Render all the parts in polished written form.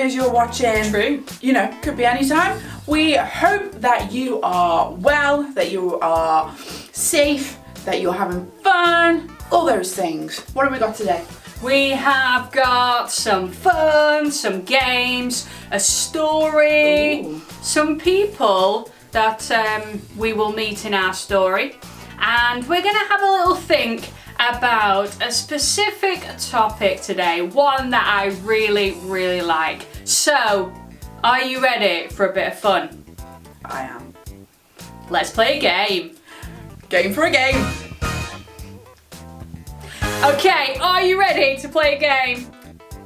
is you're watching. True. You know, could be any time. We hope that you are well, that you are safe, that you're having fun, all those things. What have we got today? We have got some fun, some games, a story, Ooh. some people that we will meet in our story, and we're going to have a little think about a specific topic today, one that I really, really like. So, are you ready for a bit of fun? I am. Let's play a game. Game for a game. Okay, are you ready to play a game?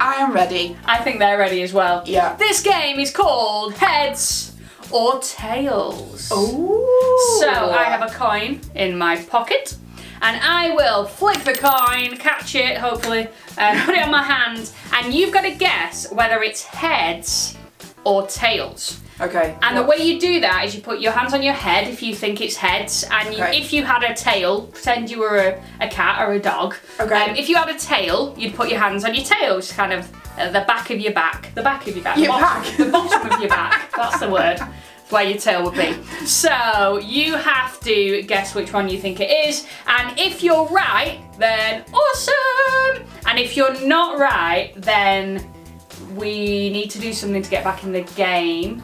I am ready. I think they're ready as well. Yeah. This game is called Heads or Tails. Ooh. So I have a coin in my pocket, and I will flick the coin, catch it, hopefully, put it on my hand, and you've got to guess whether it's heads or tails. Okay. And the way you do that is you put your hands on your head if you think it's heads, and if you had a tail, pretend you were a cat or a dog. Okay. If you had a tail, you'd put your hands on your tail, just kind of at the back of your back. The back of your back. Your The bottom of your back. That's the word. Where your tail would be. So you have to guess which one you think it is, and if you're right, then awesome! And if you're not right, then we need to do something to get back in the game.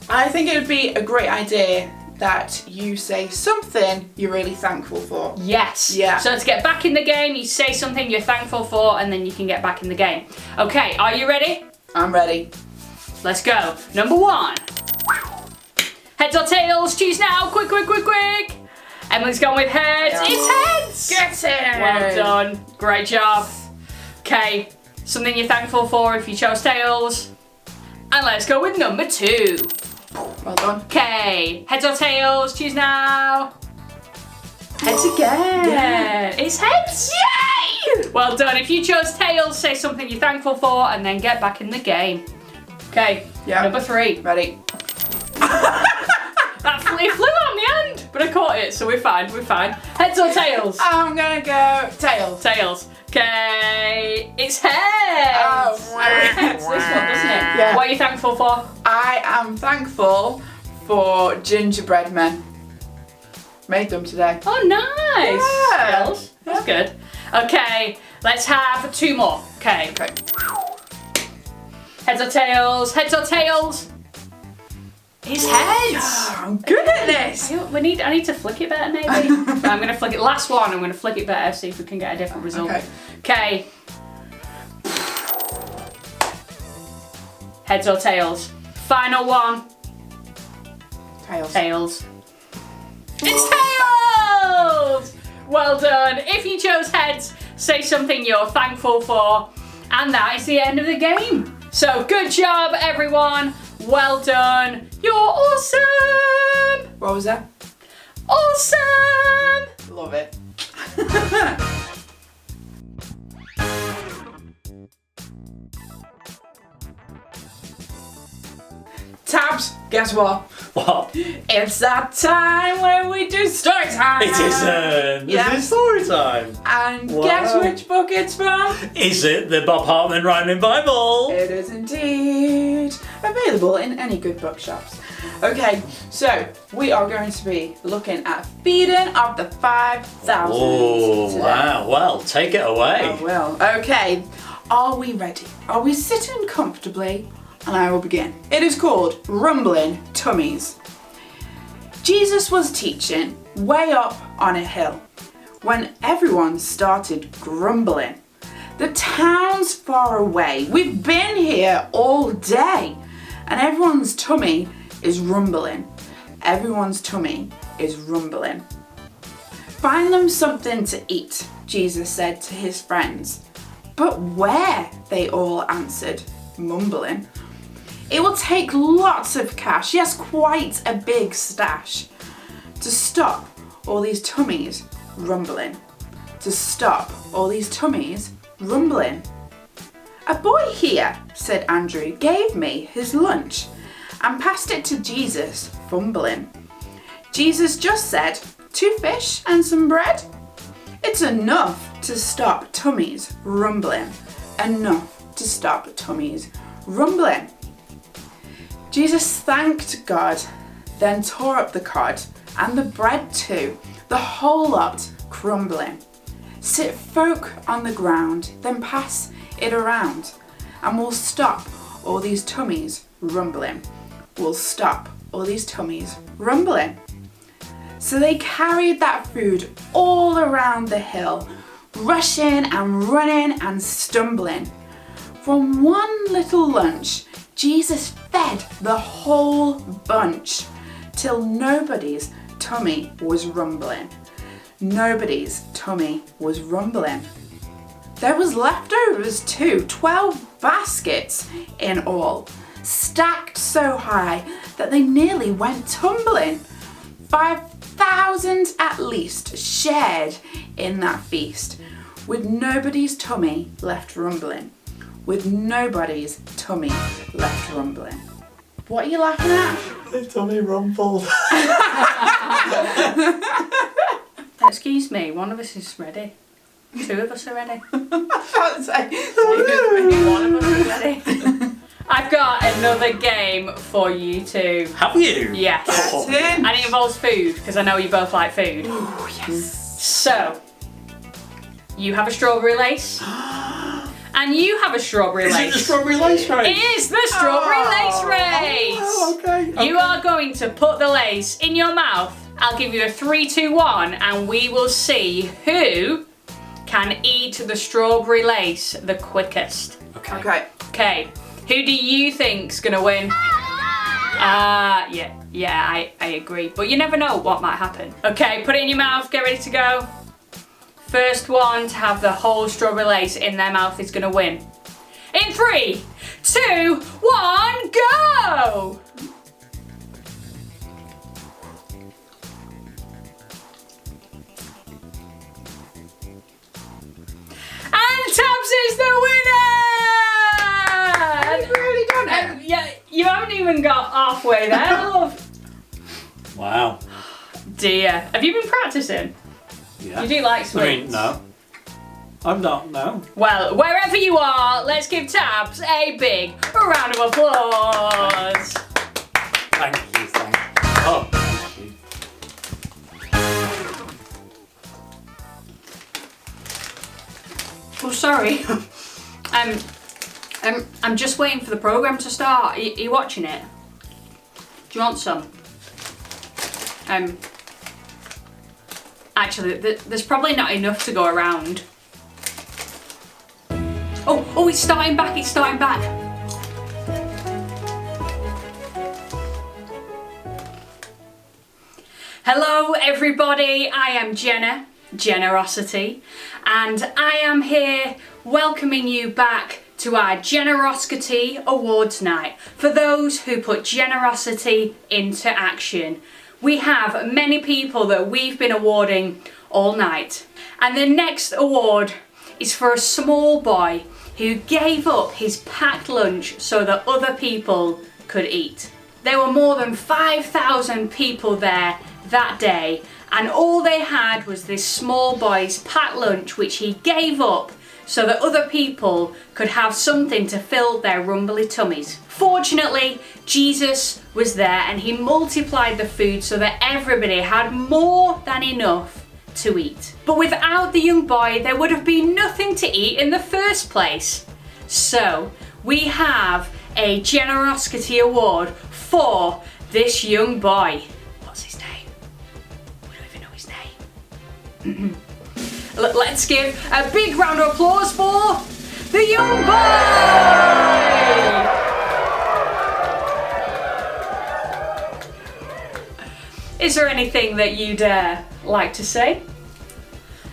I think it would be a great idea that you say something you're really thankful for. Yes. Yeah. So to get back in the game, you say something you're thankful for, and then you can get back in the game. Okay, are you ready? I'm ready. Let's go. Number 1. Heads or tails? Choose now. Quick, quick, quick, quick. Emily's gone with heads. Yeah. It's heads. Get it! Well done. Great job. Okay, something you're thankful for if you chose tails. And let's go with number 2. Well done. Okay, heads or tails? Choose now. Heads again. Yeah. It's heads. Yay! Well done. If you chose tails, say something you're thankful for, and then get back in the game. Okay. Yeah. Number 3. Ready. It flew on the end, but I caught it, so we're fine. We're fine. Heads or tails? I'm gonna go tails. Tails. Okay, it's heads. Oh, wow. Heads, this one, doesn't it? Yeah. What are you thankful for? I am thankful for gingerbread men. Made them today. Oh, nice. Yeah. Tails. That's good. Okay, let's have 2 more. Okay. Okay. Heads or tails? Heads or tails? It's heads. I'm good at this. I need to flick it better, maybe. I'm going to flick it. Last one, I'm going to flick it better, see if we can get a different result. Okay. Heads or tails? Final one. Tails. Tails. It's tails! Well done. If you chose heads, say something you're thankful for. And that is the end of the game. So good job, everyone. Well done. You're awesome. What was that? Awesome. Love it. Tabz, guess what? What? It's that time where we do story time. It isn't. Yeah. This is story time. And Wow. guess which book it's from? Is it the Bob Hartman Rhyming Bible? It is indeed available in any good bookshops. Okay, so we are going to be looking at feeding of the 5,000. Oh, today. wow. Well, take it away. I will. Okay, are we ready? Are we sitting comfortably? And I will begin. It is called Rumbling Tummies. Jesus was teaching way up on a hill when everyone started grumbling. The town's far away. We've been here all day. And everyone's tummy is rumbling. Everyone's tummy is rumbling. Find them something to eat, Jesus said to his friends. But where? They all answered, mumbling. It will take lots of cash, yes, quite a big stash, to stop all these tummies rumbling. To stop all these tummies rumbling. A boy here, said Andrew, gave me his lunch and passed it to Jesus, fumbling. Jesus just said, 2 fish and some bread. It's enough to stop tummies rumbling. Enough to stop tummies rumbling. Jesus thanked God, then tore up the cod and the bread too, the whole lot crumbling. Sit folk on the ground, then pass it around, and we'll stop all these tummies rumbling. We'll stop all these tummies rumbling. So they carried that food all around the hill, rushing and running and stumbling. From one little lunch, Jesus fed the whole bunch, till nobody's tummy was rumbling. Nobody's tummy was rumbling. There was leftovers too, 12 baskets in all, stacked so high that they nearly went tumbling. 5,000 at least shared in that feast, with nobody's tummy left rumbling. With nobody's tummy left rumbling. What are you laughing at? The tummy rumbled. Excuse me, one of us is ready. Two of us are ready. I can't say. One of us is ready. I've got another game for you two. Have you? Yes. Oh. Tin. And it involves food, because I know you both like food. Oh, yes. So, you have a strawberry lace. And you have a strawberry Is lace. it the strawberry lace race? It is the strawberry lace race. Oh, okay. You are going to put the lace in your mouth. I'll give you a 3, 2, 1, and we will see who can eat the strawberry lace the quickest. Okay. Okay. Okay, who do you think's gonna win? Yeah, I agree, but you never know what might happen. Okay, put it in your mouth, get ready to go. First one to have the whole strawberry lace in their mouth is gonna win. In 3, 2, 1, go! And Tabz is the winner! You've really done it. Yeah, you haven't even got halfway there, love. Wow. Dear, have you been practicing? Yeah. You do like I sweets? mean, no. I'm not, no. Well, wherever you are, let's give Tabz a big round of applause. Thank you, thank you. Oh, thank you. Oh, sorry. I'm just waiting for the programme to start. Are you watching it? Do you want some? Actually, there's probably not enough to go around. Oh, it's starting back, it's starting back. Hello everybody, I am Jenna, Generosity, and I am here welcoming you back to our Generosity Awards night for those who put generosity into action. We have many people that we've been awarding all night, and the next award is for a small boy who gave up his packed lunch so that other people could eat. There were more than 5,000 people there that day, and all they had was this small boy's packed lunch which he gave up so that other people could have something to fill their rumbly tummies. Fortunately, Jesus was there and he multiplied the food so that everybody had more than enough to eat. But without the young boy, there would have been nothing to eat in the first place. So, we have a Generosity Award for this young boy. What's his name? We don't even know his name. Let's give a big round of applause for the young boy! Is there anything that you'd like to say?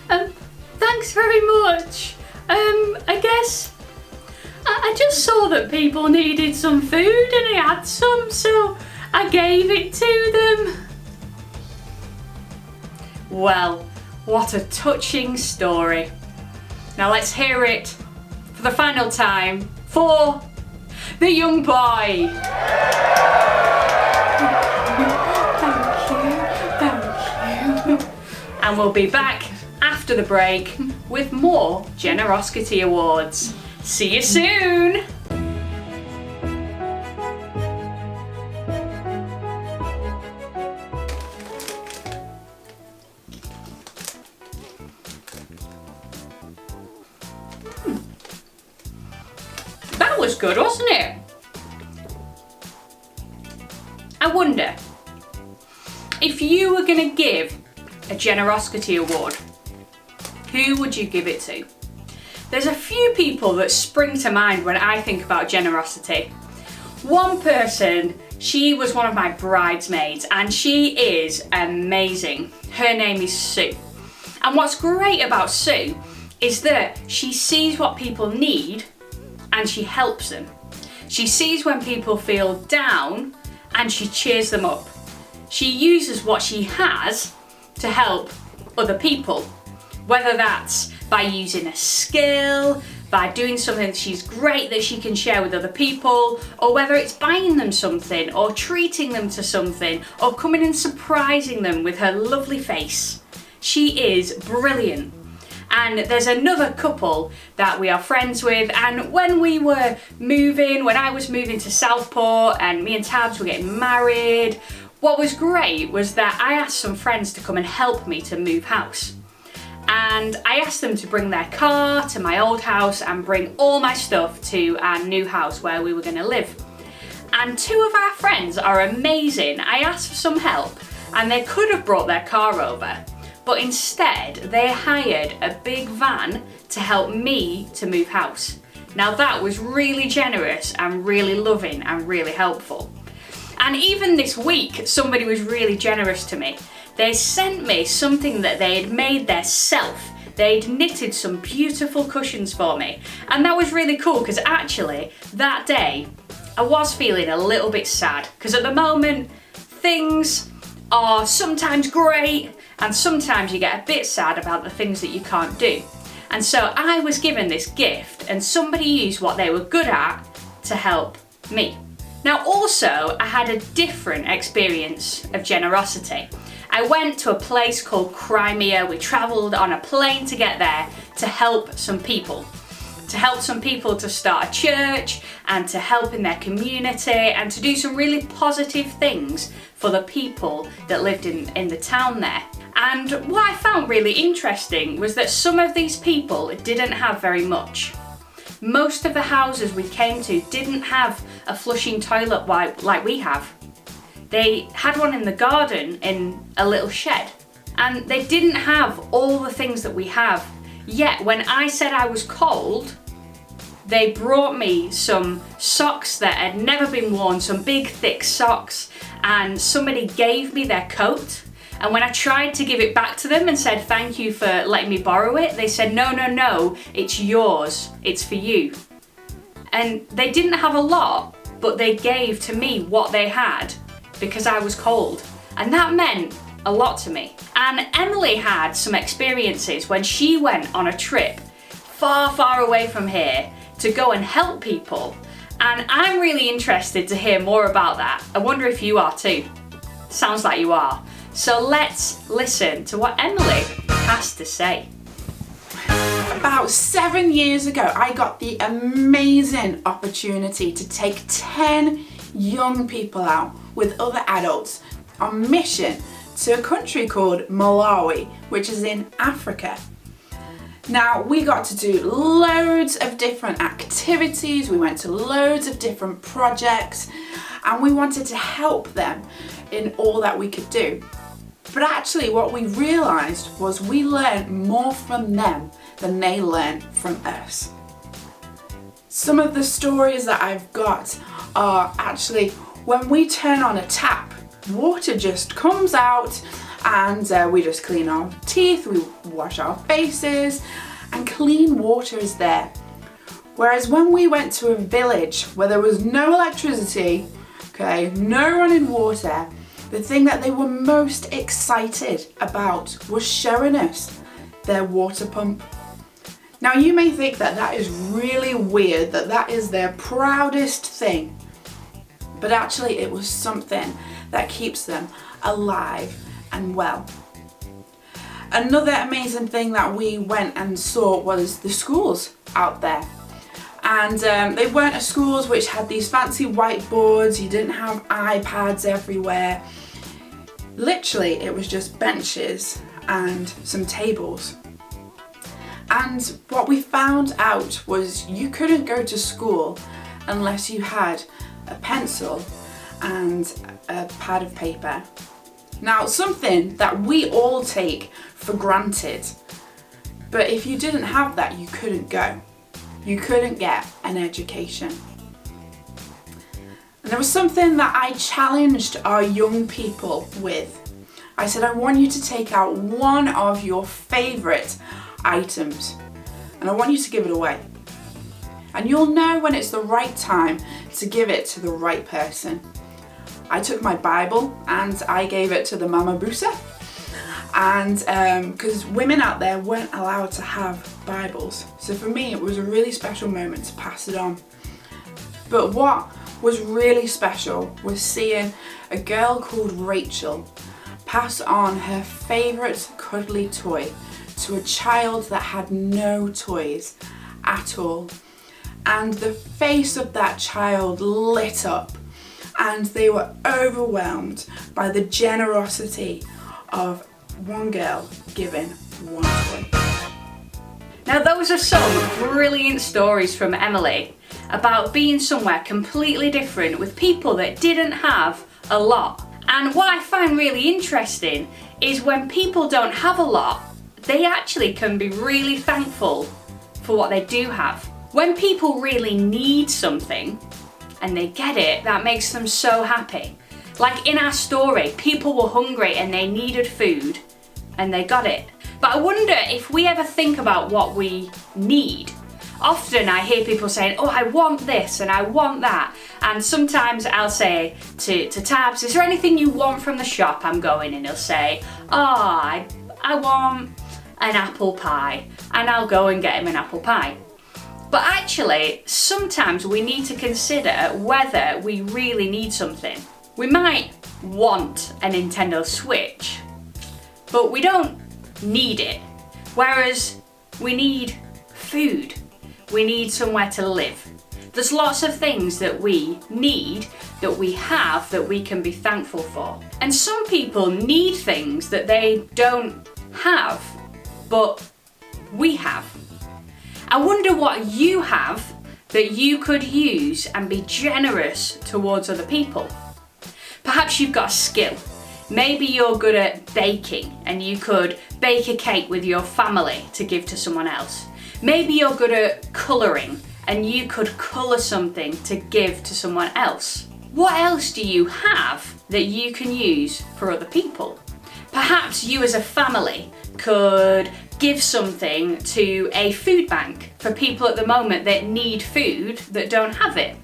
Thanks very much. I guess I just saw that people needed some food and I had some, so I gave it to them. Well, what a touching story. Now let's hear it for the final time for the young boy. Thank you. And we'll be back after the break with more Generosity Awards. See you soon. good, wasn't it? I wonder, if you were going to give a generosity award, who would you give it to? There's a few people that spring to mind when I think about generosity. One person, she was one of my bridesmaids and she is amazing. Her name is Sue. And what's great about Sue is that she sees what people need and she helps them. She sees when people feel down and she cheers them up. She uses what she has to help other people, whether that's by using a skill, by doing something that she's great that she can share with other people, or whether it's buying them something or treating them to something or coming and surprising them with her lovely face. She is brilliant. And there's another couple that we are friends with, and when I was moving to Southport and me and Tabz were getting married, what was great was that I asked some friends to come and help me to move house. And I asked them to bring their car to my old house and bring all my stuff to our new house where we were going to live. And two of our friends are amazing. I asked for some help and they could have brought their car over, but instead they hired a big van to help me to move house. Now that was really generous and really loving and really helpful. And even this week, somebody was really generous to me. They sent me something that they had made themselves. They'd knitted some beautiful cushions for me. And that was really cool because actually that day I was feeling a little bit sad because at the moment things are sometimes great and sometimes you get a bit sad about the things that you can't do. And so I was given this gift and somebody used what they were good at to help me. Now also I had a different experience of generosity. I went to a place called Crimea. We travelled on a plane to get there to help some people. To help some people to start a church and to help in their community and to do some really positive things for the people that lived in the town there. And what I found really interesting was that some of these people didn't have very much. Most of the houses we came to didn't have a flushing toilet like we have. They had one in the garden in a little shed, and they didn't have all the things that we have. Yet when I said I was cold, they brought me some socks that had never been worn, some big thick socks, and somebody gave me their coat. And when I tried to give it back to them and said thank you for letting me borrow it, they said no, it's yours, it's for you. And they didn't have a lot, but they gave to me what they had because I was cold. And that meant a lot to me. And Emily had some experiences when she went on a trip far away from here to go and help people. And I'm really interested to hear more about that. I wonder if you are too. Sounds like you are. So let's listen to what Emily has to say. About 7 years ago, I got the amazing opportunity to take 10 young people out with other adults on mission to a country called Malawi, which is in Africa. Now, we got to do loads of different activities, we went to loads of different projects, and we wanted to help them in all that we could do. But actually what we realised was we learned more from them than they learned from us. Some of the stories that I've got are actually when we turn on a tap, water just comes out and we just clean our teeth, we wash our faces, and clean water is there. Whereas when we went to a village where there was no electricity, okay, no running water, the thing that they were most excited about was showing us their water pump. Now you may think that that is really weird, that that is their proudest thing, but actually it was something that keeps them alive and well. Another amazing thing that we went and saw was the schools out there. And they weren't schools which had these fancy whiteboards, you didn't have iPads everywhere. Literally, it was just benches and some tables. And what we found out was you couldn't go to school unless you had a pencil and a pad of paper. Now, something that we all take for granted, but if you didn't have that, you couldn't go. You couldn't get an education. And there was something that I challenged our young people with. I said, I want you to take out one of your favourite items and I want you to give it away. And you'll know when it's the right time to give it to the right person. I took my Bible and I gave it to the Mama Busa. And because women out there weren't allowed to have Bibles. So for me, it was a really special moment to pass it on. But what was really special was seeing a girl called Rachel pass on her favourite cuddly toy to a child that had no toys at all. And the face of that child lit up and they were overwhelmed by the generosity of one girl giving one toy. Now those are some brilliant stories from Emily about being somewhere completely different with people that didn't have a lot. And what I find really interesting is when people don't have a lot, they actually can be really thankful for what they do have. When people really need something and they get it, that makes them so happy. Like in our story, people were hungry and they needed food and they got it. But I wonder if we ever think about what we need. Often I hear people saying, oh, I want this and I want that. And sometimes I'll say to Tabz, is there anything you want from the shop I'm going? And he'll say, oh, I want an apple pie. And I'll go and get him an apple pie. But actually, sometimes we need to consider whether we really need something. We might want a Nintendo Switch, but we don't need it. Whereas we need food. We need somewhere to live. There's lots of things that we need, that we have, that we can be thankful for. And some people need things that they don't have, but we have. I wonder what you have that you could use and be generous towards other people. Perhaps you've got a skill. Maybe you're good at baking and you could bake a cake with your family to give to someone else. Maybe you're good at colouring and you could colour something to give to someone else. What else do you have that you can use for other people? Perhaps you as a family could give something to a food bank for people at the moment that need food that don't have it.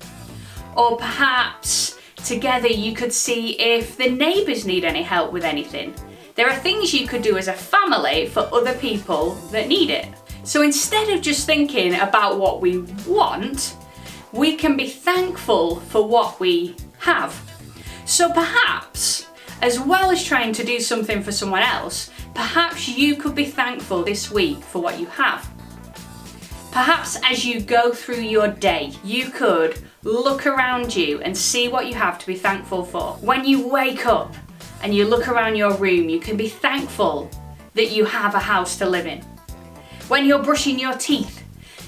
Or perhaps together you could see if the neighbours need any help with anything. There are things you could do as a family for other people that need it. So instead of just thinking about what we want, we can be thankful for what we have. So perhaps, as well as trying to do something for someone else, perhaps you could be thankful this week for what you have. Perhaps as you go through your day, you could look around you and see what you have to be thankful for. When you wake up and you look around your room, you can be thankful that you have a house to live in. When you're brushing your teeth,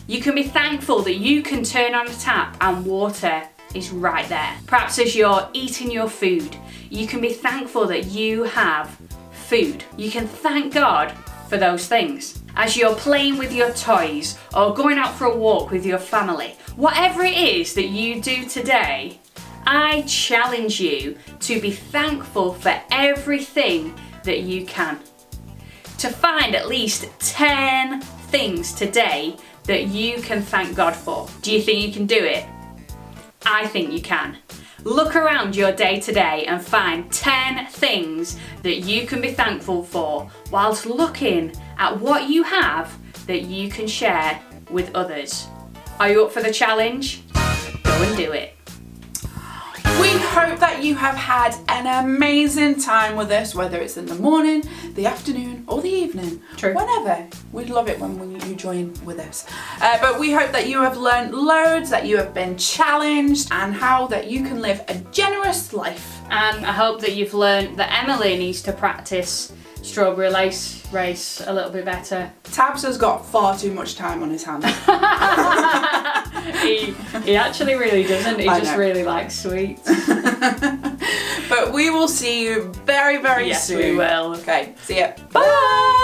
you can be thankful that you can turn on a tap and water is right there. Perhaps as you're eating your food, you can be thankful that you have food. You can thank God for those things. As you're playing with your toys or going out for a walk with your family, whatever it is that you do today, I challenge you to be thankful for everything that you can. To find at least 10 things today that you can thank God for. Do you think you can do it? I think you can. Look around your day today and find 10 things that you can be thankful for whilst looking at what you have that you can share with others. Are you up for the challenge? Go and do it. We hope that you have had an amazing time with us, whether it's in the morning, the afternoon or the evening. True. Whenever. We'd love it when you join with us. But we hope that you have learned loads, that you have been challenged and how that you can live a generous life. And I hope that you've learned that Emily needs to practice strawberry lace race a little bit better. Tabz has got far too much time on his hands. He actually really doesn't. He I just know. really likes sweets. But we will see you very, very Yes, soon. we will. Okay, see ya. Bye.